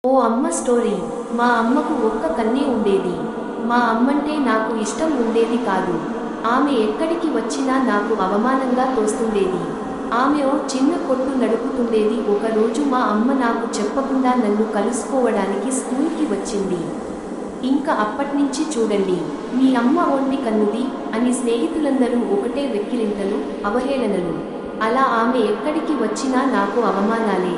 ఓ అమ్మ స్టోరీ. మా అమ్మకు ఒక్క కన్నే ఉండేది. మా అమ్మంటే నాకు ఇష్టం ఉండేది కాదు. ఆమె ఎక్కడికి వచ్చినా నాకు అవమానంగా తోస్తుండేది. ఆమె ఓ చిన్న కొట్టు నడుపుతుండేది. ఒకరోజు మా అమ్మ నాకు చెప్పకుండా నన్ను కలుసుకోవడానికి స్కూల్కి వచ్చింది. ఇంకా అప్పట్నుంచి చూడండి, మీ అమ్మ ఒంటి కన్నుది అని స్నేహితులందరూ ఒకటే వెక్కిరింతలు, అవహేళనలు. అలా ఆమె ఎక్కడికి వచ్చినా నాకు అవమానాలే.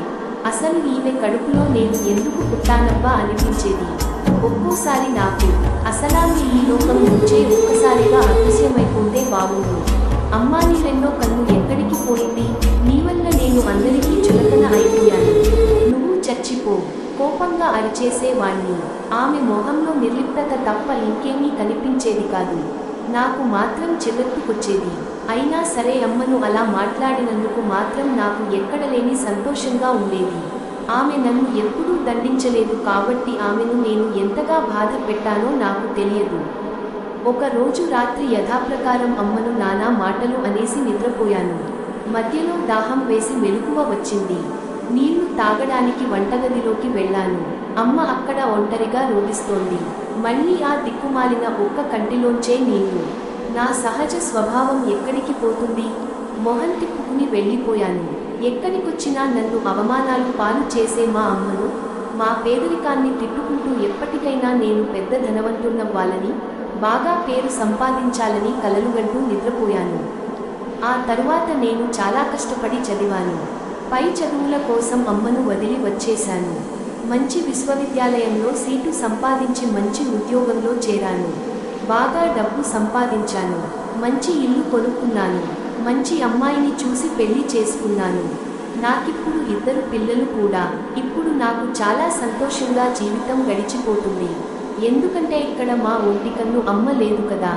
అసలు ఈమె కడుపులో నేను ఎందుకు పుట్టానబ్బా అనిపించేది. ఒక్కోసారి నాకు అసలామె ఈ లోకం నుంచే ఒక్కసారిగా అదృశ్యమైపోతే బాగుండు. అమ్మా, నీ రెండో కన్ను ఎక్కడికి పోయింది? నీ వల్ల నేను అందరికీ చులకన అయిపోయాను. నువ్వు చచ్చిపో, కోపంగా అరిచేసేవాణ్ణి. ఆమె మొహంలో నిర్లిప్తత తప్ప ఇంకేమీ కనిపించేది కాదు. నాకు మాత్రం చిరెత్తుకొచ్చేది. అయినా సరే, అమ్మను అలా మాట్లాడినందుకు మాత్రం నాకు ఎక్కడలేని సంతోషంగా ఉండేది. ఆమె నన్ను ఎప్పుడూ దండించలేదు కాబట్టి ఆమెను నేను ఎంతగా బాధ పెట్టానో నాకు తెలియదు. ఒకరోజు రాత్రి యథాప్రకారం అమ్మను నానా మాటలు అనేసి నిద్రపోయాను. మధ్యలో దాహం వేసి మెలకువ వచ్చింది. నీళ్లు తాగడానికి వంటగదిలోకి వెళ్ళాను. అమ్మ అక్కడ ఒంటరిగా రోదిస్తోంది. మళ్ళీ ఆ దిక్కుమాలిన ఒక్క కంటిలోంచే నీళ్లు. నా సహజ స్వభావం ఎక్కడికి పోతుంది? మొహం తిప్పుకుని వెళ్ళిపోయాను. ఎక్కడికొచ్చినా నన్ను అవమానాలు పాలు చేసే మా అమ్మను, మా పేదరికాన్ని తిట్టుకుంటూ ఎప్పటికైనా నేను పెద్ద ధనవంతున్నవ్వాలని, బాగా పేరు సంపాదించాలని కలలుగంటూ నిద్రపోయాను. ఆ తరువాత నేను చాలా కష్టపడి చదివాను. పై చదువుల కోసం అమ్మను వదిలి వచ్చేశాను. మంచి విశ్వవిద్యాలయంలో సీటు సంపాదించి మంచి ఉద్యోగంలో చేరాను. బాగా డబ్బు సంపాదించాను. మంచి ఇల్లు కొనుక్కున్నాను. మంచి అమ్మాయిని చూసి పెళ్లి చేసుకున్నాను. నాకిప్పుడు 2 పిల్లలు కూడా. ఇప్పుడు నాకు చాలా సంతోషంగా జీవితం గడిచిపోతుంది. ఎందుకంటే ఇక్కడ మా ఒంటి కన్ను అమ్మ లేదు కదా.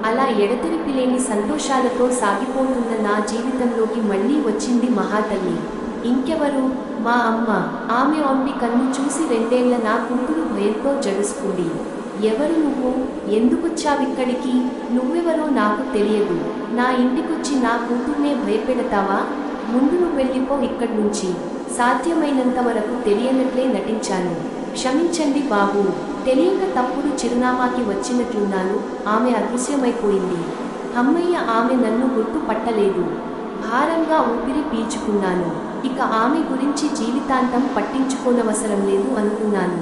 అలా ఎడతెరిపిలేని సంతోషాలతో సాగిపోతున్న నా జీవితంలోకి మళ్ళీ వచ్చింది మహాతల్లి. ఇంకెవరు? మా అమ్మ. ఆమె ఒంటి కన్ను చూసి 2 ఏళ్ల నా కూతురు భయంతో జడుసుకుంది. ఎవరు నువ్వు? ఎందుకొచ్చావిక్కడికి? నువ్వెవరో నాకు తెలియదు. నా ఇంటికొచ్చి నా కూతుర్నే భయపెడతావా? ముందు నువ్వు వెళ్ళిపో ఇక్కడ్నుంచి. సాధ్యమైనంత వరకు తెలియనట్లే నటించాను. క్షమించండి బాబూ, తెలియక తప్పుడు చిరునామాకి వచ్చినట్లున్నాను. ఆమె అదృశ్యమైపోయింది. అమ్మయ్య, ఆమె నన్ను గుర్తు పట్టలేదు. భారంగా ఊపిరి పీల్చుకున్నాను. ఇక ఆమె గురించి జీవితాంతం పట్టించుకోనవసరం లేదు అనుకున్నాను.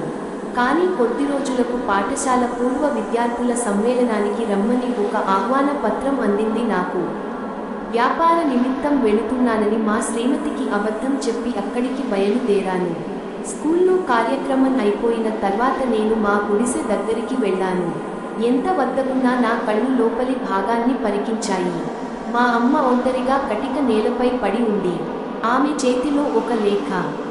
కానీ కొద్ది రోజులకు పాఠశాల పూర్వ విద్యార్థుల సమ్మేళనానికి రమ్మని ఒక ఆహ్వాన పత్రం అందింది నాకు. వ్యాపార నిమిత్తం వెళుతున్నానని మా శ్రీమతికి అబద్ధం చెప్పి అక్కడికి బయలుదేరాను. స్కూల్లో కార్యక్రమం అయిపోయిన తర్వాత నేను మా గుడిసె దగ్గరికి వెళ్ళాను. ఎంత వద్దకున్నా నా కళ్ళు లోపలి భాగాన్ని పరికించాయి. మా అమ్మ ఒంటరిగా కటిక నేలపై పడి ఉంది. ఆమె చేతిలో ఒక లేఖ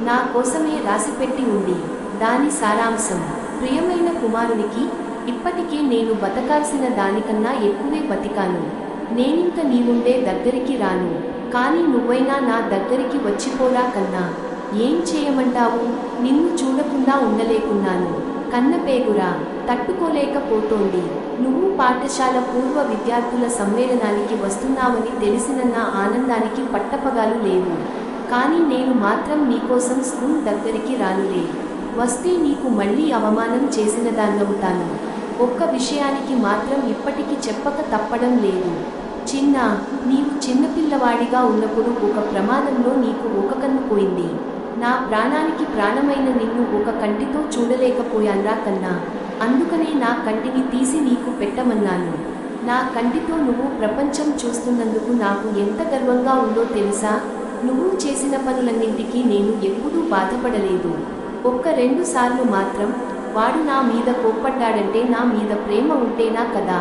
నా కోసమే రాసిపెట్టి ఉంది. దాని సారాంశం: ప్రియమైన కుమారునికి, ఇప్పటికే నేను బతకాల్సిన దానికన్నా ఎక్కువే బతికాను. నేనింక నీవుండే దగ్గరికి రాను. కానీ నువ్వైనా నా దగ్గరికి వచ్చిపోరా కన్నా. ఏం చేయమంటావు? నిన్ను చూడకుండా ఉండలేకున్నాను. కన్నపేగురా, తట్టుకోలేకపోతోంది. నువ్వు పాఠశాల పూర్వ విద్యార్థుల సమ్మేళనానికి వస్తున్నావని తెలిసిన నా ఆనందానికి పట్టపగాలు లేవు. కానీ నేను మాత్రం నీకోసం స్కూల్ దగ్గరికి రానులే. వస్తే నీకు మళ్ళీ అవమానం చేసినదాన్నవుతాను. ఒక్క విషయానికి మాత్రం ఇప్పటికి చెప్పక తప్పడం లేదు. చిన్నా, నీవు చిన్నపిల్లవాడిగా ఉన్నప్పుడు ఒక ప్రమాదంలో నీకు ఒక కన్ను పోయింది. నా ప్రాణానికి ప్రాణమైన నిన్ను ఒక కంటితో చూడలేకపోయాన్రా కన్నా. అందుకనే నా కంటిని తీసి నీకు పెట్టమన్నాను. నా కంటితో నువ్వు ప్రపంచం చూస్తున్నందుకు నాకు ఎంత గర్వంగా ఉందో తెలుసా? నువ్వు చేసిన పనులన్నింటికీ నేను ఎప్పుడూ బాధపడలేదు. 1-2 సార్లు మాత్రం, వాడు నా మీద కోప్పడ్డాడంటే నా మీద ప్రేమ ఉంటేనా కదా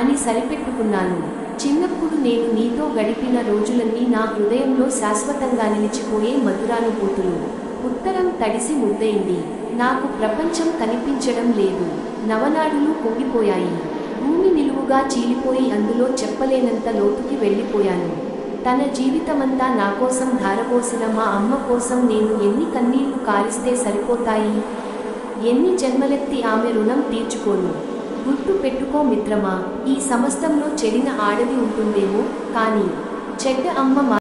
అని సరిపెట్టుకున్నాను. చిన్నప్పుడు నేను నీతో గడిపిన రోజులన్నీ నా హృదయంలో శాశ్వతంగా నిలిచిపోయే మధురానుభూతులు. ఉత్తరం తడిసి ముద్దయింది. నాకు ప్రపంచం కనిపించడం లేదు. నవనాడులు కుంగిపోయాయి. భూమి నిలువుగా చీలిపోయి అందులో చెప్పలేనంత లోతుకి వెళ్ళిపోయాను. తన జీవితమంతా నాకోసం ధారపోసిన మా అమ్మ కోసం నేను ఎన్ని కన్నీళ్లు కారిస్తే సరిపోతాయి? ఎన్ని జన్మలెత్తి ఆమె రుణం తీర్చుకోను? గుర్తు పెట్టుకో మిత్రమా, ఈ సమస్తంలో చెడిన ఆడది ఉంటుందేమో, కానీ చెడ్డ అమ్మ